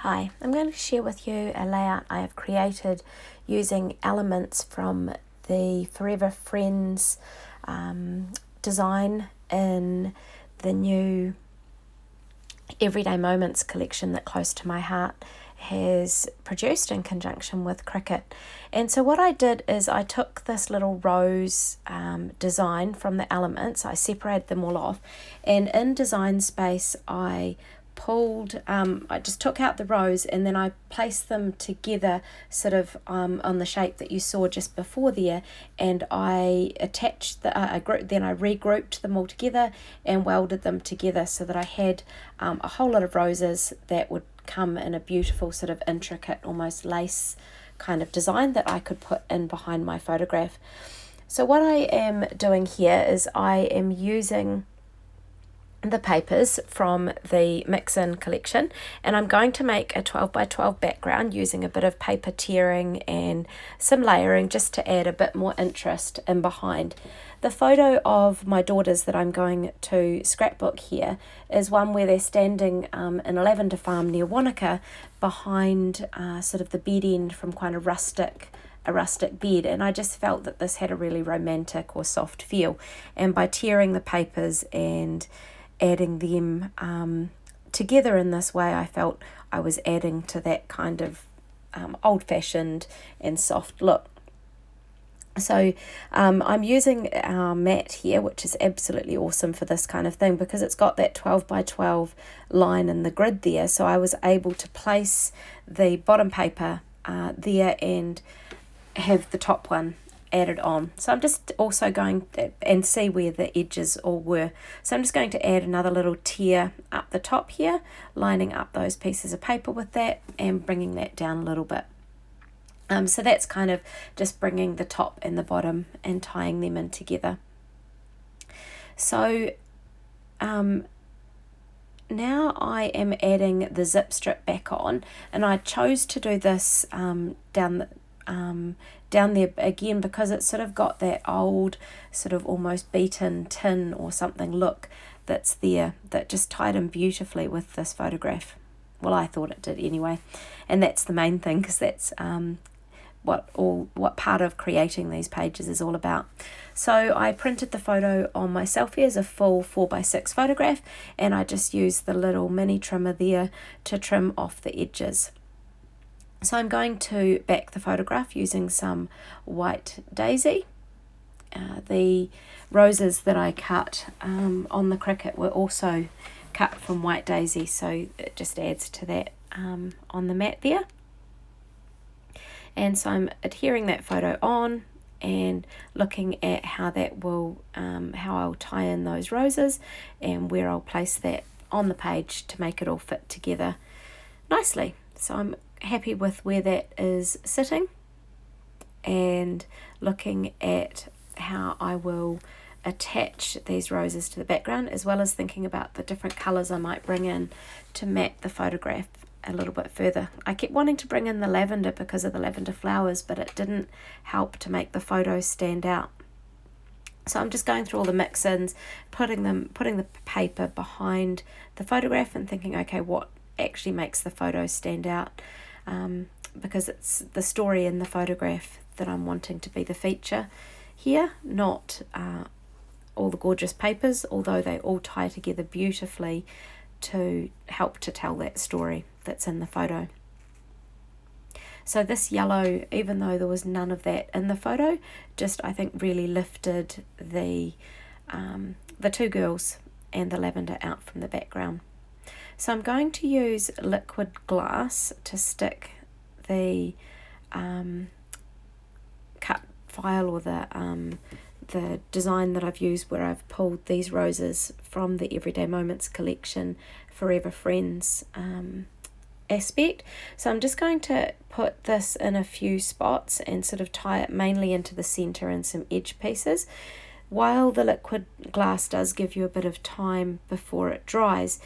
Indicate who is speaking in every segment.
Speaker 1: Hi, I'm going to share with you a layout I have created using elements from the Forever Friends design in the new Everyday Moments collection that Close to My Heart has produced in conjunction with Cricut. And so what I did is I took this little rose design from the elements, I separated them all off, and in Design Space I I just took out the rows and then I placed them together sort of on the shape that you saw just before there, and I attached then I regrouped them all together and welded them together so that I had a whole lot of roses that would come in a beautiful sort of intricate almost lace kind of design that I could put in behind my photograph. So what I am doing here is I am using the papers from the Mix-In collection, and I'm going to make a 12 by 12 background using a bit of paper tearing and some layering just to add a bit more interest in behind. The photo of my daughters that I'm going to scrapbook here is one where they're standing in a lavender farm near Wanaka behind sort of the bed end from kind of a rustic bed, and I just felt that this had a really romantic or soft feel, and by tearing the papers and adding them together in this way, I felt I was adding to that kind of old-fashioned and soft look. So I'm using our mat here, which is absolutely awesome for this kind of thing because it's got that 12 by 12 line in the grid there, so I was able to place the bottom paper there and have the top one added on. So I'm just also going and see where the edges all were. So I'm just going to add another little tear up the top here, lining up those pieces of paper with that and bringing that down a little bit. So that's kind of just bringing the top and the bottom and tying them in together. So now I am adding the zip strip back on, and I chose to do this down there again because it's sort of got that old sort of almost beaten tin or something look that's there that just tied in beautifully with this photograph. Well, I thought it did anyway, and that's the main thing because that's what part of creating these pages is all about. So I printed the photo on my selfie as a full 4x6 photograph, and I just used the little mini trimmer there to trim off the edges. So I'm going to back the photograph using some white daisy. The roses that I cut on the Cricut were also cut from white daisy, so it just adds to that on the mat there. And so I'm adhering that photo on and looking at how that will, how I'll tie in those roses and where I'll place that on the page to make it all fit together nicely. So I'm happy with where that is sitting and looking at how I will attach these roses to the background, as well as thinking about the different colours I might bring in to map the photograph a little bit further. I kept wanting to bring in the lavender because of the lavender flowers, but it didn't help to make the photo stand out. So I'm just going through all the mix-ins, putting the paper behind the photograph and thinking, okay, what actually makes the photo stand out, because it's the story in the photograph that I'm wanting to be the feature here, not all the gorgeous papers, although they all tie together beautifully to help to tell that story that's in the photo. So this yellow, even though there was none of that in the photo, just I think really lifted the two girls and the lavender out from the background. So I'm going to use liquid glass to stick the cut file or the design that I've used, where I've pulled these roses from the Everyday Moments collection Forever Friends aspect. So I'm just going to put this in a few spots and sort of tie it mainly into the center and some edge pieces. While the liquid glass does give you a bit of time before it dries,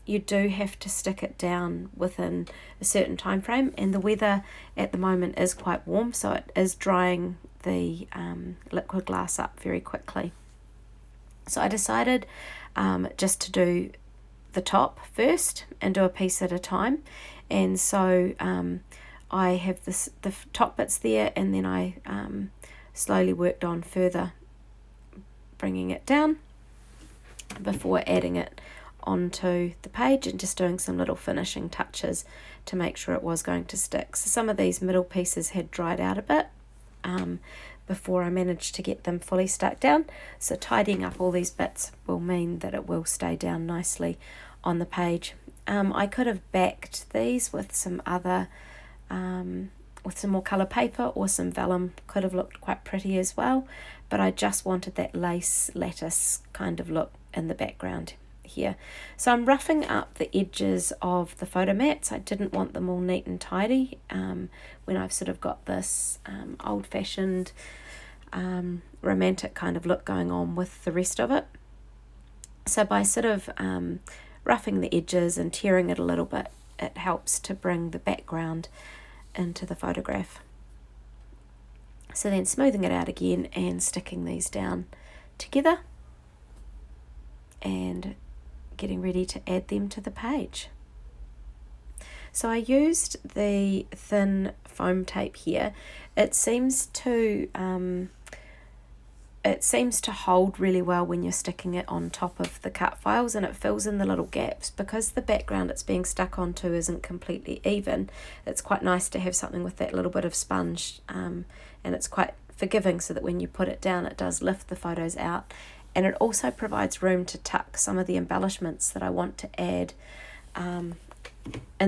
Speaker 1: you do have to stick it down within a certain time frame, and the weather at the moment is quite warm, so it is drying the liquid glass up very quickly. So I decided just to do the top first and do a piece at a time. And so I have the top bits there, and then I slowly worked on further bringing it down before adding it onto the page and just doing some little finishing touches to make sure it was going to stick. So some of these middle pieces had dried out a bit before I managed to get them fully stuck down. So tidying up all these bits will mean that it will stay down nicely on the page. I could have backed these with some other, with some more colour paper or some vellum. Could have looked quite pretty as well, but I just wanted that lace lattice kind of look in the background here. So I'm roughing up the edges of the photo mats. I didn't want them all neat and tidy when I've sort of got this old-fashioned romantic kind of look going on with the rest of it. So by sort of roughing the edges and tearing it a little bit, it helps to bring the background into the photograph. So then smoothing it out again and sticking these down together and getting ready to add them to the page. So I used the thin foam tape here. It seems to hold really well when you're sticking it on top of the cut files, and it fills in the little gaps. Because the background it's being stuck onto isn't completely even, it's quite nice to have something with that little bit of sponge, and it's quite forgiving so that when you put it down it does lift the photos out. And it also provides room to tuck some of the embellishments that I want to add in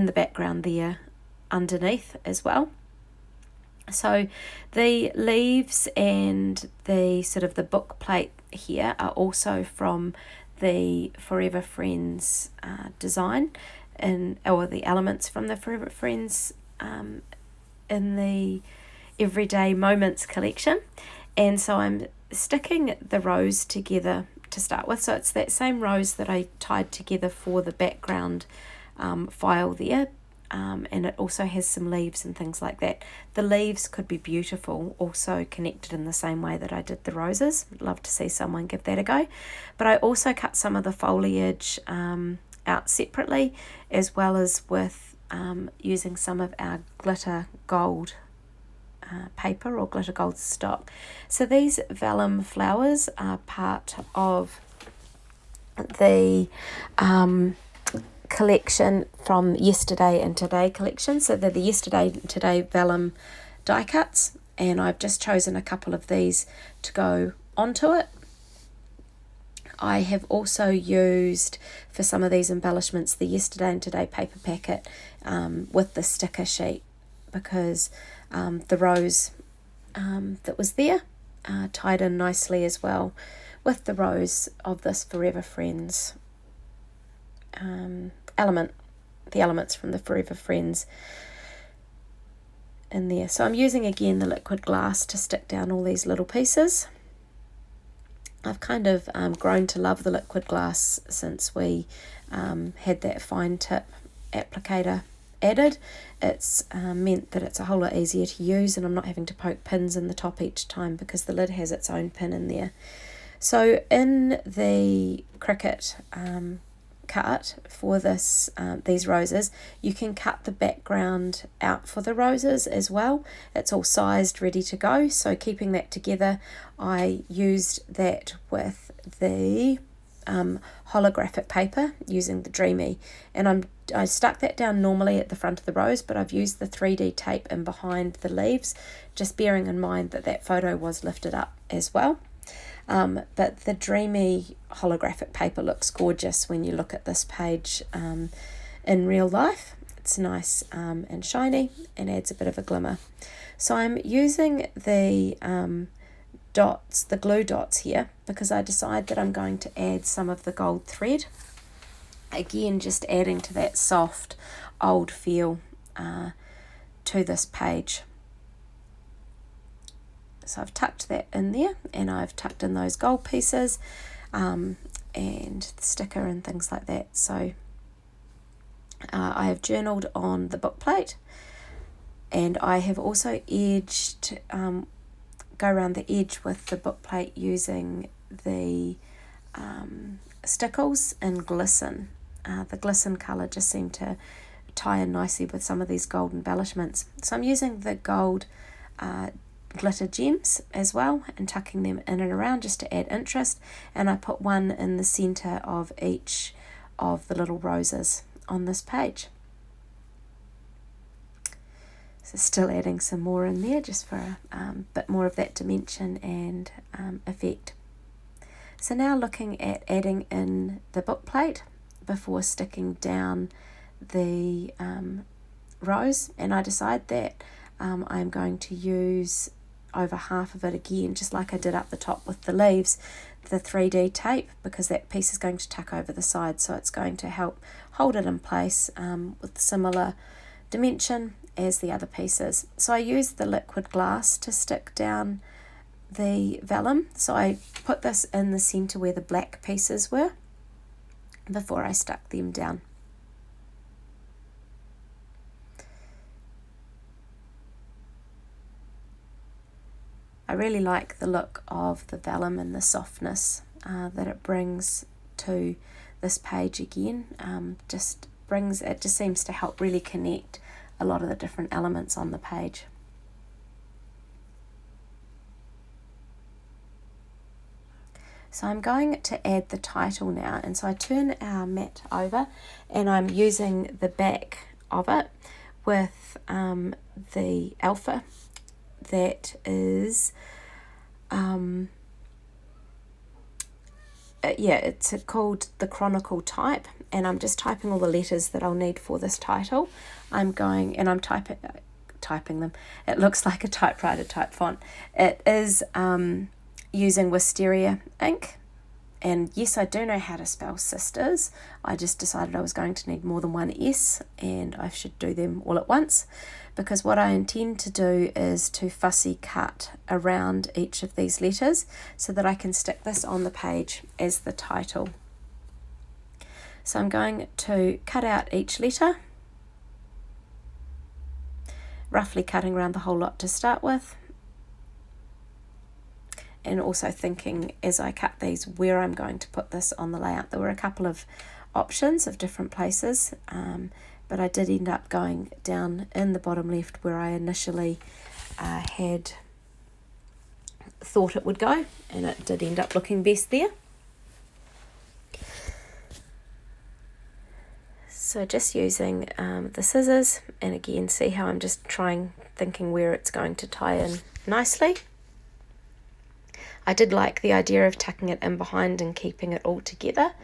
Speaker 1: the background there underneath as well. So the leaves and the sort of the book plate here are also from the Forever Friends design, or the elements from the Forever Friends in the Everyday Moments collection. And so I'm sticking the rows together to start with. So it's that same rows that I tied together for the background file there. And it also has some leaves and things like that. The leaves could be beautiful, also connected in the same way that I did the roses. I'd love to see someone give that a go. But I also cut some of the foliage out separately, as well as with using some of our glitter gold paper or glitter gold stock. So these vellum flowers are part of the collection from Yesterday and Today collection. So they're the Yesterday and Today vellum die cuts, and I've just chosen a couple of these to go onto it. I have also used for some of these embellishments the Yesterday and Today paper packet with the sticker sheet, because the rose that was there tied in nicely as well with the rose of this Forever Friends the elements from the Forever Friends in there. So I'm using again the liquid glass to stick down all these little pieces. I've kind of grown to love the liquid glass since we had that fine tip applicator added. It's meant that it's a whole lot easier to use, and I'm not having to poke pins in the top each time because the lid has its own pin in there. So in the Cricut cut for this these roses, you can cut the background out for the roses as well. It's all sized, ready to go. So keeping that together, I used that with the holographic paper using the Dreamy, and I stuck that down normally at the front of the rose, but I've used the 3D tape in behind the leaves, just bearing in mind that that photo was lifted up as well. But the Dreamy holographic paper looks gorgeous when you look at this page in real life. It's nice and shiny and adds a bit of a glimmer. So I'm using the dots, the glue dots here, because I decide that I'm going to add some of the gold thread. Again, just adding to that soft old feel to this page. So I've tucked that in there, and I've tucked in those gold pieces and the sticker and things like that. So I have journaled on the book plate, and I have also edged, go around the edge with the book plate using the stickles and glisten the glisten colour just seemed to tie in nicely with some of these gold embellishments. So I'm using the gold glitter gems as well and tucking them in and around just to add interest, and I put one in the centre of each of the little roses on this page. So still adding some more in there just for a bit more of that dimension and effect. So now looking at adding in the book plate before sticking down the rose, and I decide that I'm going to use over half of it again, just like I did up the top with the leaves, the 3D tape, because that piece is going to tuck over the side, so it's going to help hold it in place with similar dimension as the other pieces. So I used the liquid glass to stick down the vellum, so I put this in the centre where the black pieces were before I stuck them down. I really like the look of the vellum and the softness that it brings to this page again. It just seems to help really connect a lot of the different elements on the page. So I'm going to add the title now, and so I turn our mat over and I'm using the back of it with the alpha that is it's called the Chronicle type, and I'm just typing all the letters that I'll need for this title. I'm typing them. It looks like a typewriter type font. It is using Wisteria ink, and yes, I do know how to spell sisters. I just decided I was going to need more than one S, and I should do them all at once, because what I intend to do is to fussy cut around each of these letters so that I can stick this on the page as the title. So I'm going to cut out each letter, roughly cutting around the whole lot to start with, and also thinking as I cut these where I'm going to put this on the layout. There were a couple of options of different places, but I did end up going down in the bottom left where I initially had thought it would go, and it did end up looking best there. So just using the scissors, and again see how I'm just thinking where it's going to tie in nicely. I did like the idea of tucking it in behind and keeping it all together,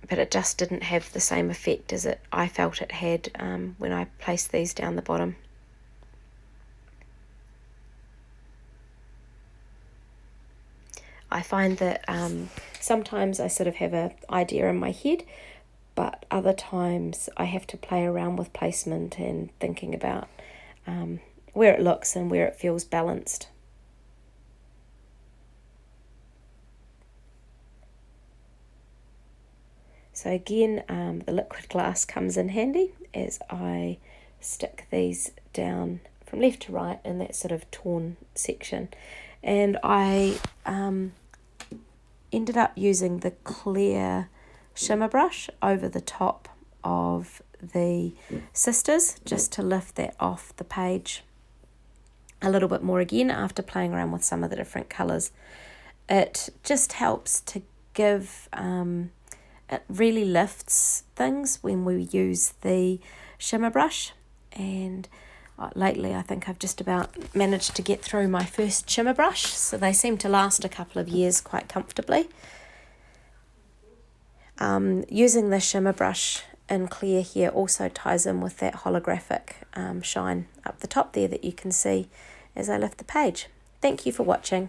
Speaker 1: but it just didn't have the same effect as I felt it had when I placed these down the bottom. I find that sometimes I sort of have an idea in my head, but other times I have to play around with placement and thinking about where it looks and where it feels balanced. So again, the liquid glass comes in handy as I stick these down from left to right in that sort of torn section. And I ended up using the clear shimmer brush over the top of the sisters just to lift that off the page a little bit more again after playing around with some of the different colours. It just helps to give... it really lifts things when we use the shimmer brush, and lately I think I've just about managed to get through my first shimmer brush, so they seem to last a couple of years quite comfortably. Using the shimmer brush in clear here also ties in with that holographic shine up the top there that you can see as I lift the page. Thank you for watching.